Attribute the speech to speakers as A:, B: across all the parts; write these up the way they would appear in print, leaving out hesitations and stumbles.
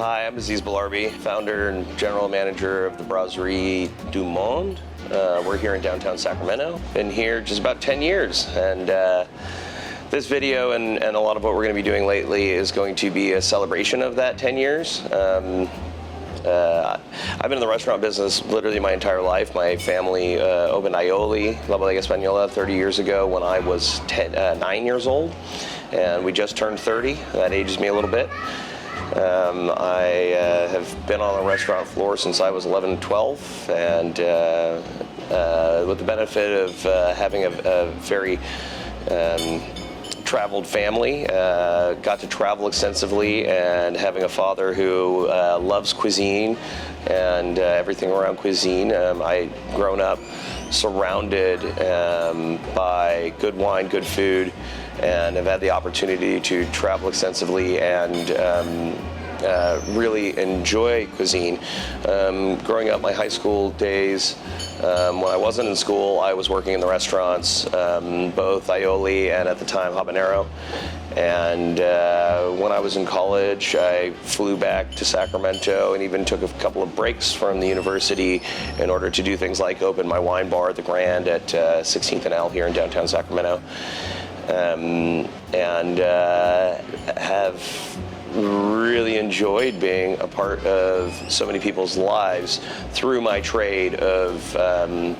A: Hi, I'm Aziz Bellarbi, founder and general manager of the Brasserie du Monde. We're here in downtown Sacramento. Been here just about 10 years, and this video and a lot of what we're going to be doing lately is going to be a celebration of that 10 years. I've been in the restaurant business literally my entire life. My family opened Aioli, La Bodega Española, 30 years ago when I was 9 years old, and we just turned 30. That ages me a little bit. I have been on the restaurant floor since I was 11, 12, and with the benefit of having a very traveled family, got to travel extensively, and having a father who loves cuisine and everything around cuisine. I grown up surrounded by good wine, good food, and have had the opportunity to travel extensively and really enjoy cuisine. Growing up my high school days, when I wasn't in school, I was working in the restaurants, both Aioli and at the time Habanero. And when I was in college, I flew back to Sacramento and even took a couple of breaks from the university in order to do things like open my wine bar at the Grand at 16th and L here in downtown Sacramento. And have really enjoyed being a part of so many people's lives through my trade of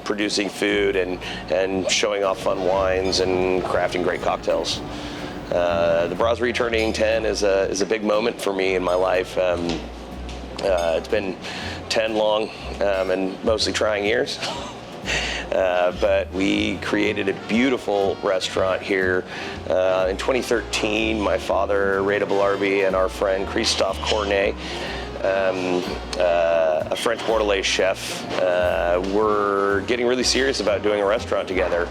A: producing food and showing off fun wines and crafting great cocktails. The Brasserie turning 10 is a big moment for me in my life. It's been 10 long and mostly trying years. But we created a beautiful restaurant here. In 2013, my father, Reda Bellarbi, and our friend Christophe Cornet, a French Bordelais chef, were getting really serious about doing a restaurant together.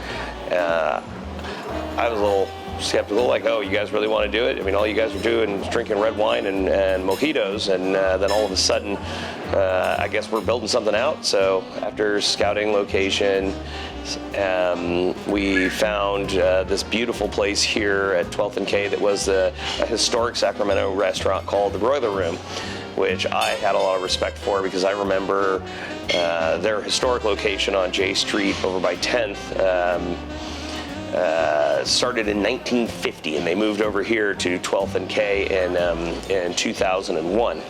A: I was a little skeptical, like, oh, you guys really want to do it? I mean, all you guys are doing is drinking red wine and mojitos, and then all of a sudden, I guess we're building something out. So after scouting location, we found this beautiful place here at 12th and K that was a historic Sacramento restaurant called the Broiler Room, which I had a lot of respect for because I remember their historic location on J Street over by 10th. Started in 1950, and they moved over here to 12th and K in 2001.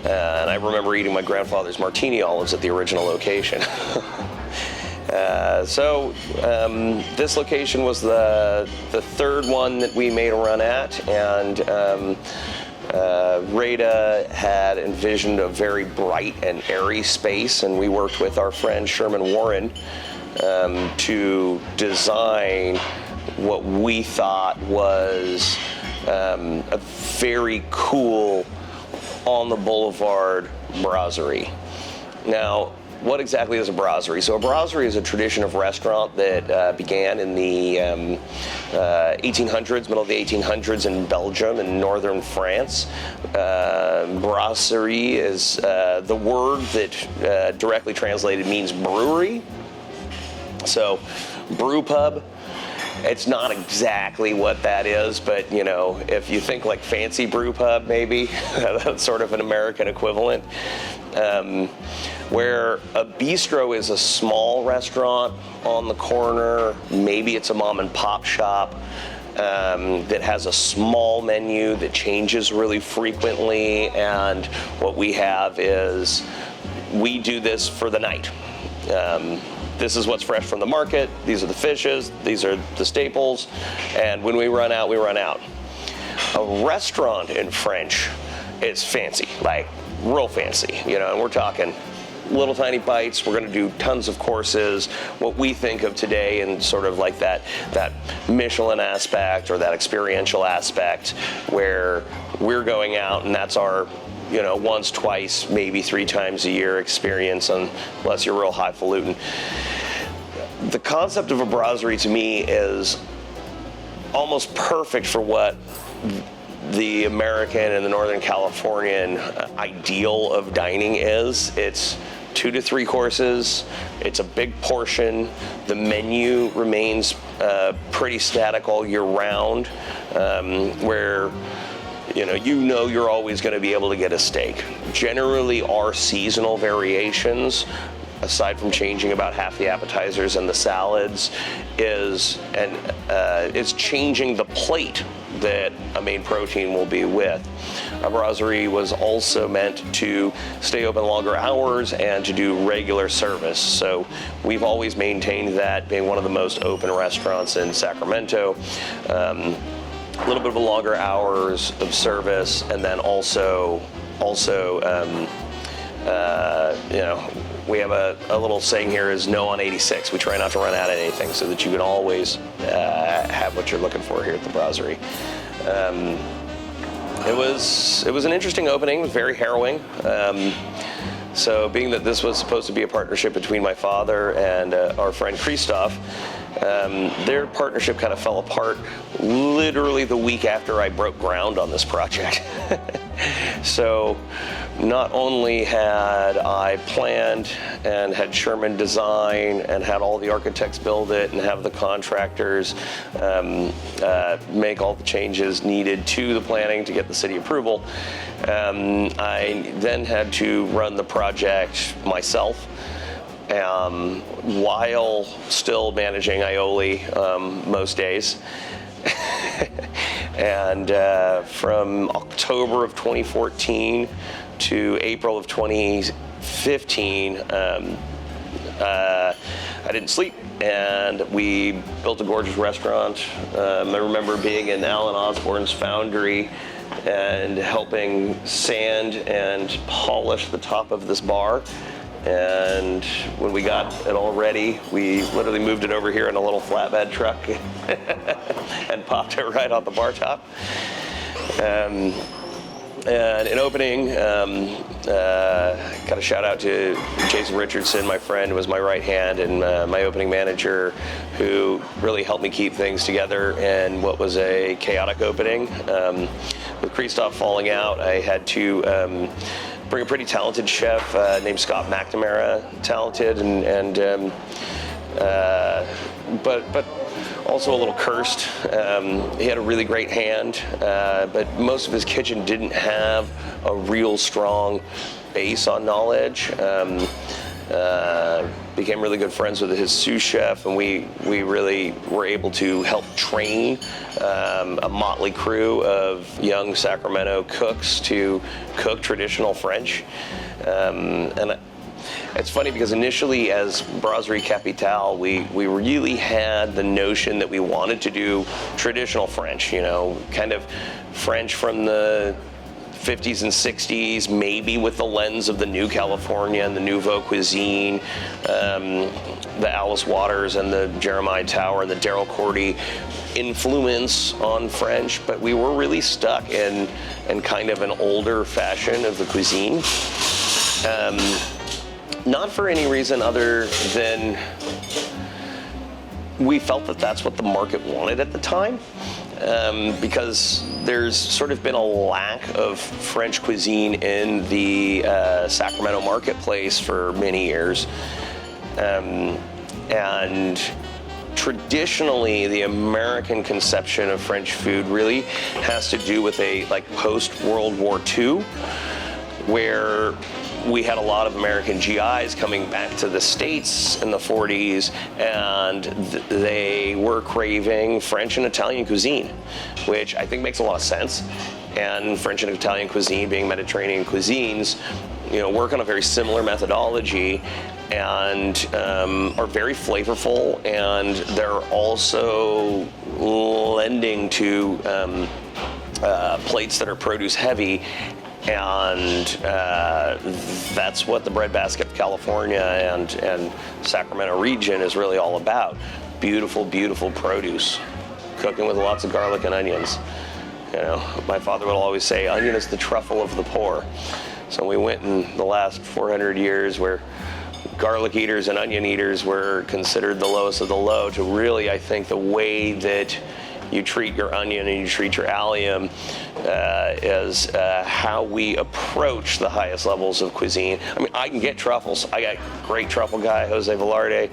A: And I remember eating my grandfather's martini olives at the original location. So this location was the third one that we made a run at, and Reda had envisioned a very bright and airy space, and we worked with our friend Sherman Warren to design what we thought was a very cool on the boulevard brasserie. Now, what exactly is a brasserie? So a brasserie is a tradition of restaurant that began in the 1800s, middle of the 1800s in Belgium and northern France. Brasserie is the word that directly translated means brewery. So brew pub, it's not exactly what that is, but you know, if you think like fancy brew pub, maybe that's sort of an American equivalent. Where a bistro is a small restaurant on the corner, maybe it's a mom and pop shop that has a small menu that changes really frequently, and what we have is we do this for the night. This is what's fresh from the market. These are the fishes. These are the staples. And when we run out, we run out. A restaurant in French is fancy, like real fancy, you know, and we're talking little tiny bites. We're going to do tons of courses. What we think of today and sort of like that Michelin aspect or that experiential aspect where we're going out and that's our, you know, once, twice, maybe 3 times a year experience, unless you're real highfalutin. The concept of a brasserie to me is almost perfect for what the American and the Northern Californian ideal of dining is. It's 2 to 3 courses. It's a big portion. The menu remains pretty static all year round, where you're always going to be able to get a steak. Generally, our seasonal variations, aside from changing about half the appetizers and the salads, is changing the plate that a main protein will be with. A brasserie was also meant to stay open longer hours and to do regular service. So we've always maintained that, being one of the most open restaurants in Sacramento. A little bit of a longer hours of service, and then also we have a little saying here is no on 86. We try not to run out of anything so that you can always have what you're looking for here at the brasserie. It was an interesting opening. It was very harrowing. So being that this was supposed to be a partnership between my father and our friend Christoph, their partnership kind of fell apart literally the week after I broke ground on this project. So not only had I planned and had Sherman design and had all the architects build it and have the contractors make all the changes needed to the planning to get the city approval, I then had to run the project myself, while still managing aioli most days. And from October of 2014 to April of 2015, I didn't sleep, and we built a gorgeous restaurant. I remember being in Alan Osborne's foundry and helping sand and polish the top of this bar. And when we got it all ready, we literally moved it over here in a little flatbed truck and popped it right on the bar top. And in opening, got a shout out to Jason Richardson, my friend, who was my right hand and my opening manager, who really helped me keep things together in what was a chaotic opening. With Christoph falling out, I had to bring a pretty talented chef named Scott McNamara, talented but also a little cursed. He had a really great hand, but most of his kitchen didn't have a real strong base on knowledge. Became really good friends with his sous chef, and we really were able to help train a motley crew of young Sacramento cooks to cook traditional French. And it's funny because initially as Brasserie Capitale, we really had the notion that we wanted to do traditional French, kind of French from the 50s and 60s, maybe with the lens of the New California and the Nouveau Cuisine, the Alice Waters and the Jeremiah Tower and the Daryl Cordy influence on French, but we were really stuck in kind of an older fashion of the cuisine. Not for any reason other than we felt that that's what the market wanted at the time. Because there's sort of been a lack of French cuisine in the Sacramento marketplace for many years. And traditionally, the American conception of French food really has to do with a post-World War II, where we had a lot of American GIs coming back to the States in the 40s, and they were craving French and Italian cuisine, which I think makes a lot of sense. And French and Italian cuisine, being Mediterranean cuisines, work on a very similar methodology and are very flavorful, and they're also lending to plates that are produce heavy. And that's what the breadbasket of California and Sacramento region is really all about. Beautiful, beautiful produce, cooking with lots of garlic and onions. My father would always say, onion is the truffle of the poor. So we went in the last 400 years where garlic eaters and onion eaters were considered the lowest of the low, to really, I think, the way that you treat your onion and you treat your allium is how we approach the highest levels of cuisine. I mean, I can get truffles. I got a great truffle guy, Jose Bellarbi,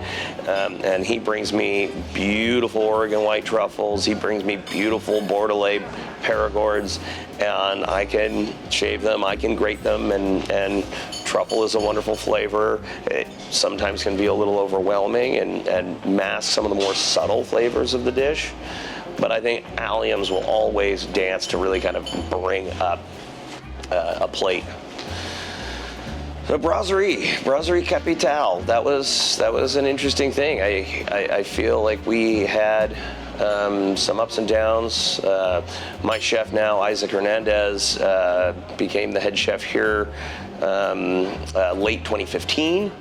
A: and he brings me beautiful Oregon white truffles. He brings me beautiful Bordelais Perigords, and I can shave them, I can grate them, and truffle is a wonderful flavor. It sometimes can be a little overwhelming and mask some of the more subtle flavors of the dish. But I think alliums will always dance to really kind of bring up a plate. So Brasserie Capitale, that was an interesting thing. I feel like we had some ups and downs. My chef now, Isaac Hernandez, became the head chef here late 2015,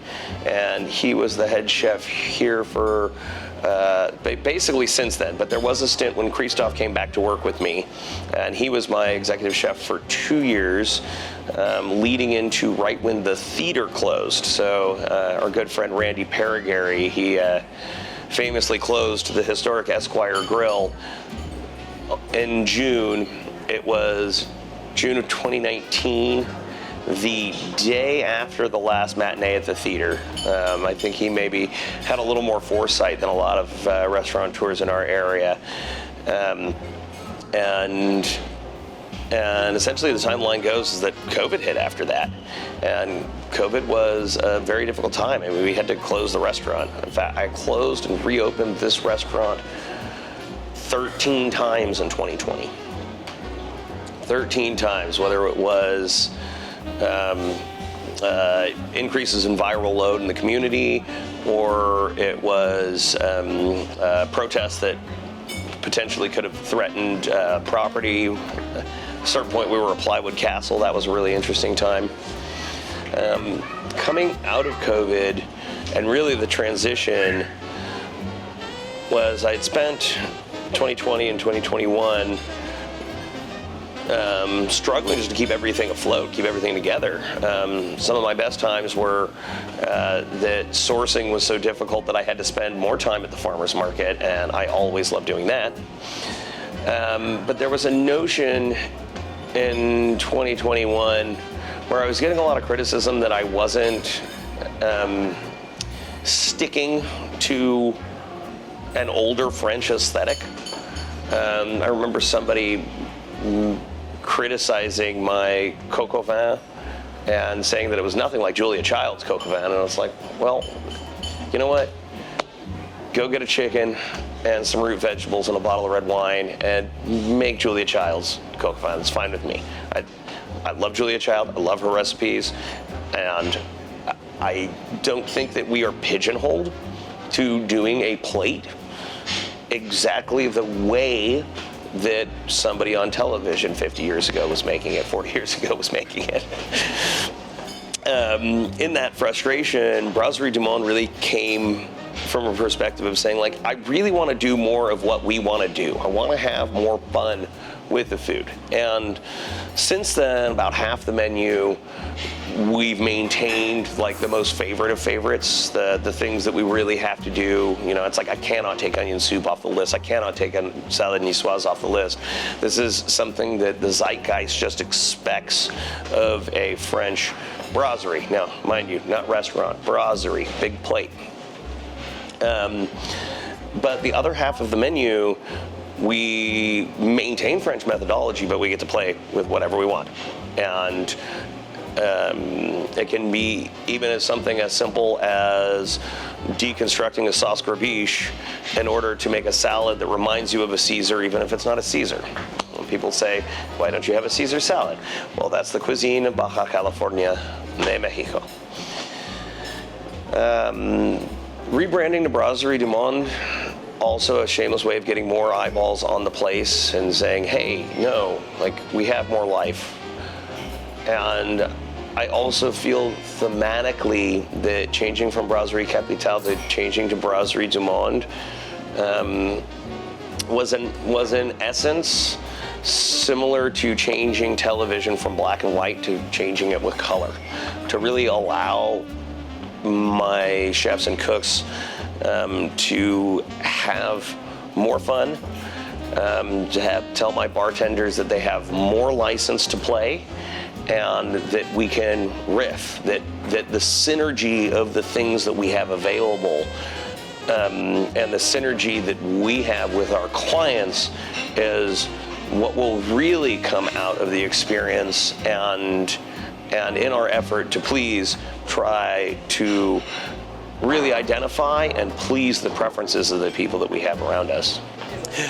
A: and he was the head chef here for basically since then. But there was a stint when Christoph came back to work with me, and he was my executive chef for 2 years, leading into right when the theater closed. So our good friend Randy Perigari, he famously closed the historic Esquire Grill in June. It was June of 2019, the day after the last matinee at the theater. I think he maybe had a little more foresight than a lot of restaurateurs in our area. And essentially the timeline goes is that COVID hit after that. And COVID was a very difficult time. I mean, we had to close the restaurant. In fact, I closed and reopened this restaurant 13 times in 2020. 13 times, whether it was increases in viral load in the community, or it was protests that potentially could have threatened property. At a certain point, we were a plywood castle. That was a really interesting time. Coming out of COVID, and really the transition was I'd spent 2020 and 2021 struggling just to keep everything afloat, keep everything together. Some of my best times were that sourcing was so difficult that I had to spend more time at the farmer's market, and I always loved doing that. But there was a notion in 2021 where I was getting a lot of criticism that I wasn't sticking to an older French aesthetic. I remember somebody criticizing my coq au vin and saying that it was nothing like Julia Child's coq au vin, and I was like, well, you know what? Go get a chicken and some root vegetables and a bottle of red wine and make Julia Child's coq au vin. It's fine with me. I love Julia Child. I love her recipes, and I don't think that we are pigeonholed to doing a plate exactly the way that somebody on television 50 years ago was making it, 40 years ago was making it. In that frustration, Brasserie du Monde really came from a perspective of saying, like, I really want to do more of what we want to do. I want to have more fun with the food. And since then, about half the menu we've maintained, like the most favorite of favorites, the things that we really have to do. You know, it's like I cannot take onion soup off the list. I cannot take a salad niçoise off the list. This is something that the zeitgeist just expects of a French brasserie. Now, mind you, not restaurant, brasserie, big plate. But the other half of the menu, we maintain French methodology, but we get to play with whatever we want. And it can be even as something as simple as deconstructing a sauce grabiche in order to make a salad that reminds you of a Caesar, even if it's not a Caesar. When people say, why don't you have a Caesar salad? Well, that's the cuisine of Baja California de Mexico. Rebranding to Brasserie du Monde, also a shameless way of getting more eyeballs on the place and saying, hey, no, like, we have more life. And I also feel thematically that changing from Brasserie Capitale to changing to Brasserie du Monde was in essence similar to changing television from black and white to changing it with color, to really allow my chefs and cooks to have more fun, tell my bartenders that they have more license to play, and that we can riff, that the synergy of the things that we have available, and the synergy that we have with our clients is what will really come out of the experience, and in our effort to please try to really identify and please the preferences of the people that we have around us.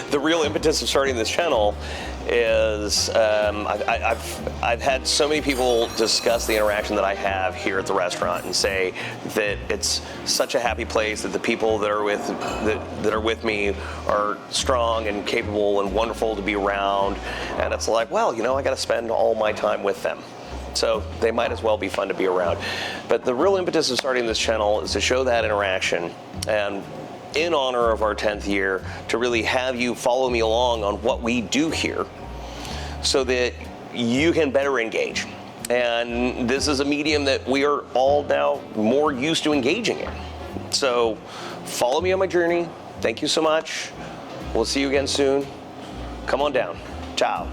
A: The real impetus of starting this channel is I've had so many people discuss the interaction that I have here at the restaurant and say that it's such a happy place, that the people that are with me are strong and capable and wonderful to be around, and it's like, well, you know, I got to spend all my time with them. So they might as well be fun to be around. But the real impetus of starting this channel is to show that interaction, and in honor of our 10th year, to really have you follow me along on what we do here so that you can better engage. And this is a medium that we are all now more used to engaging in. So follow me on my journey. Thank you so much. We'll see you again soon. Come on down. Ciao.